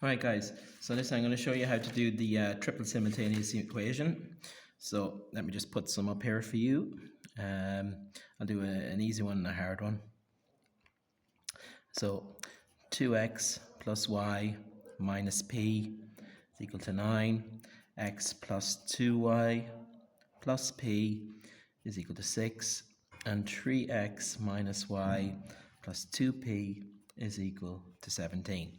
Alright guys, so this I'm going to show you how to do the triple simultaneous equation. So let me just put some up here for you. I'll do an easy one and a hard one. So 2x plus y minus p is equal to 9. X plus 2y plus p is equal to 6. And 3x minus y plus 2p is equal to 17.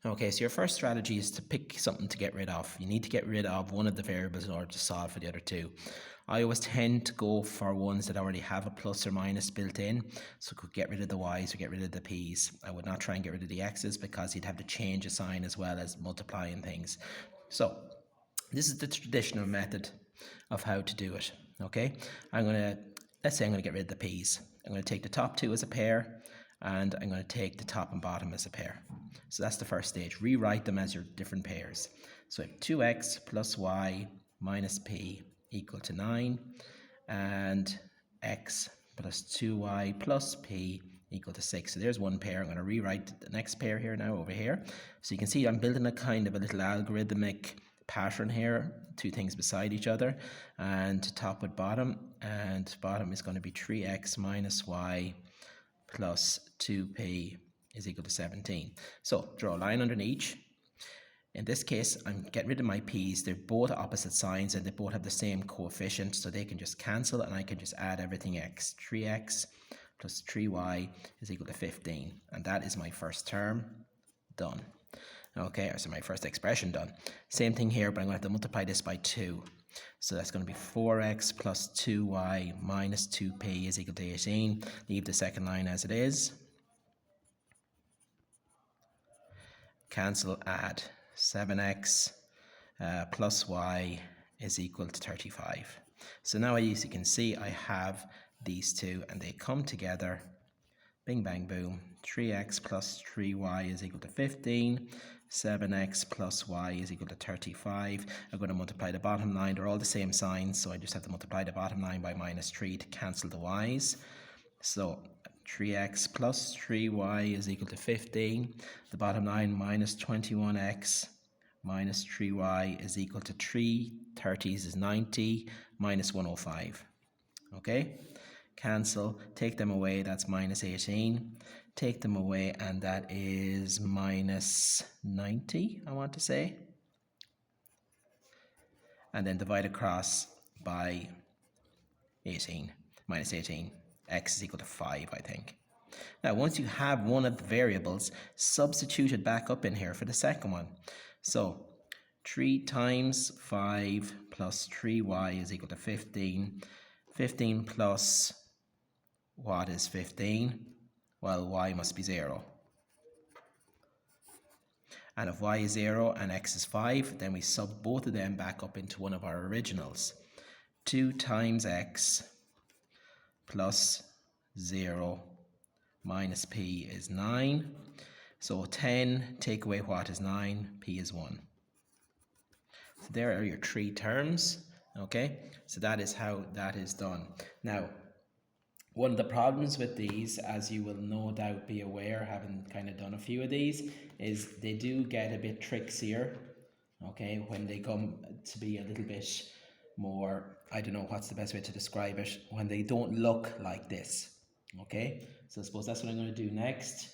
Okay, so your first strategy is to pick something to get rid of. You need to get rid of one of the variables in order to solve for the other two. I always tend to go for ones that already have a plus or minus built in, so could get rid of the y's or get rid of the p's. I would not try and get rid of the x's because you'd have to change a sign as well as multiplying things. So this is the traditional method of how to do it. Okay, let's say I'm going to get rid of the p's. I'm going to take the top two as a pair, and I'm going to take the top and bottom as a pair. So that's the first stage. Rewrite them as your different pairs. So I have 2x plus y minus p equal to 9, and x plus 2y plus p equal to 6. So there's one pair. I'm going to rewrite the next pair here now over here. So you can see I'm building a kind of a little algorithmic pattern here, two things beside each other, and top with bottom, and bottom is going to be 3x minus y plus 2p is equal to 17. So draw a line underneath. In this case, I'm getting rid of my p's. They're both opposite signs and they both have the same coefficient, so they can just cancel and I can just add everything x. 3x plus 3y is equal to 15, and that is my first term done. Okay, so my first expression done. Same thing here, but I'm going to have to multiply this by 2. So that's going to be 4x plus 2y minus 2p is equal to 18. Leave the second line as it is. Cancel, add. 7x plus y is equal to 35. So now, as you can see, I have these two and they come together. Bing, bang, boom. 3x plus 3y is equal to 15. 7x plus y is equal to 35. I'm going to multiply the bottom line. They're all the same signs, so I just have to multiply the bottom line by minus 3 to cancel the y's. So 3x plus 3y is equal to 15. The bottom line minus 21x minus 3y is equal to 3 30s is 90 minus 105. Okay? Cancel, take them away, that's minus 18. Take them away, and that is minus 90, I want to say. And then divide across by 18, minus 18. X is equal to 5, I think. Now, once you have one of the variables, substitute it back up in here for the second one. So 3 times 5 plus 3y is equal to 15. 15 plus what is 15? Well, y must be 0. And if y is 0 and x is 5, then we sub both of them back up into one of our originals. 2 times x plus 0 minus p is 9. So 10, take away what is 9, p is 1. So there are your three terms. Okay, so that is how that is done. Now, one of the problems with these, as you will no doubt be aware, having kind of done a few of these, is they do get a bit trickier, okay, when they come to be a little bit more, I don't know what's the best way to describe it, when they don't look like this, okay? So I suppose that's what I'm going to do next.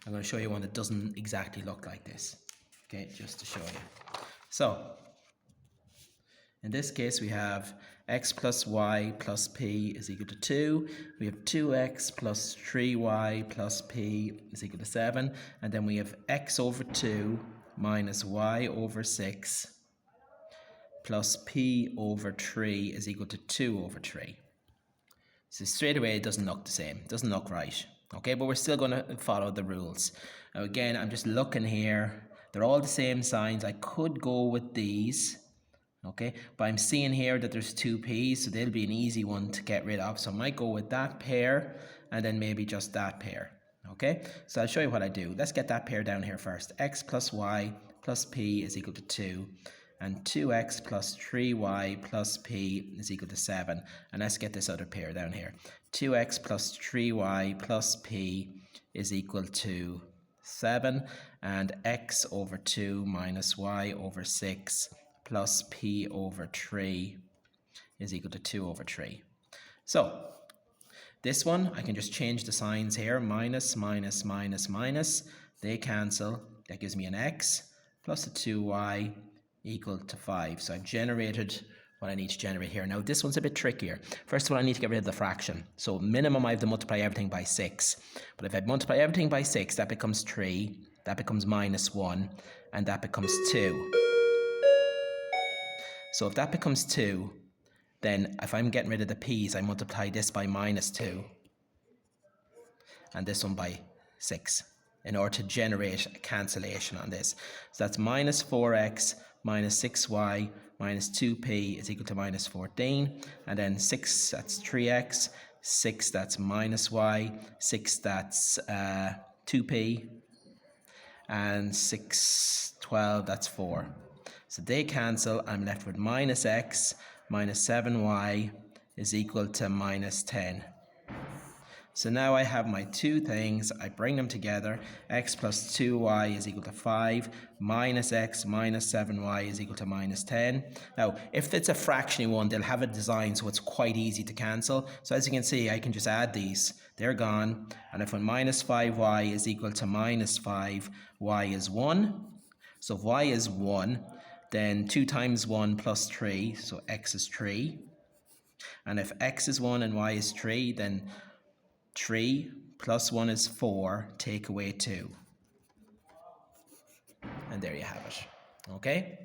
I'm going to show you one that doesn't exactly look like this, okay, just to show you. So, in this case, we have x plus y plus p is equal to 2. We have 2x plus 3y plus p is equal to 7. And then we have x over 2 minus y over 6 plus p over 3 is equal to 2 over 3. So straight away, it doesn't look the same. It doesn't look right. Okay, but we're still going to follow the rules. Now again, I'm just looking here. They're all the same signs. I could go with these. Okay, but I'm seeing here that there's two p's, so they'll be an easy one to get rid of. So I might go with that pair and then maybe just that pair. Okay, so I'll show you what I do. Let's get that pair down here first. X plus y plus p is equal to 2, and 2x plus 3y plus p is equal to 7. And let's get this other pair down here. 2x plus 3y plus p is equal to 7, and x over 2 minus y over 6 plus p over 3 is equal to 2 over 3. So this one, I can just change the signs here. Minus, minus, minus, minus. They cancel. That gives me an x plus a 2y equal to 5. So I've generated what I need to generate here. Now, this one's a bit trickier. First of all, I need to get rid of the fraction. So minimum, I have to multiply everything by 6. But if I multiply everything by 6, that becomes 3. That becomes minus 1. And that becomes 2. So if that becomes 2, then if I'm getting rid of the p's, I multiply this by minus 2 and this one by 6 in order to generate a cancellation on this. So that's minus 4x minus 6y minus 2p is equal to minus 14. And then 6, that's 3x. 6, that's minus y. 6, that's 2p. And 6, 12, that's 4. So they cancel. I'm left with minus x minus 7y is equal to minus 10. So now I have my two things, I bring them together. X plus 2y is equal to 5, minus x minus 7y is equal to minus 10. Now, if it's a fractiony one, they'll have it designed so it's quite easy to cancel. So as you can see, I can just add these. They're gone. And if when minus 5y is equal to minus 5, y is 1. So if y is 1, then 2 times 1 plus 3, so x is 3. And if x is 1 and y is 3, then 3 plus 1 is 4, take away 2. And there you have it. Okay?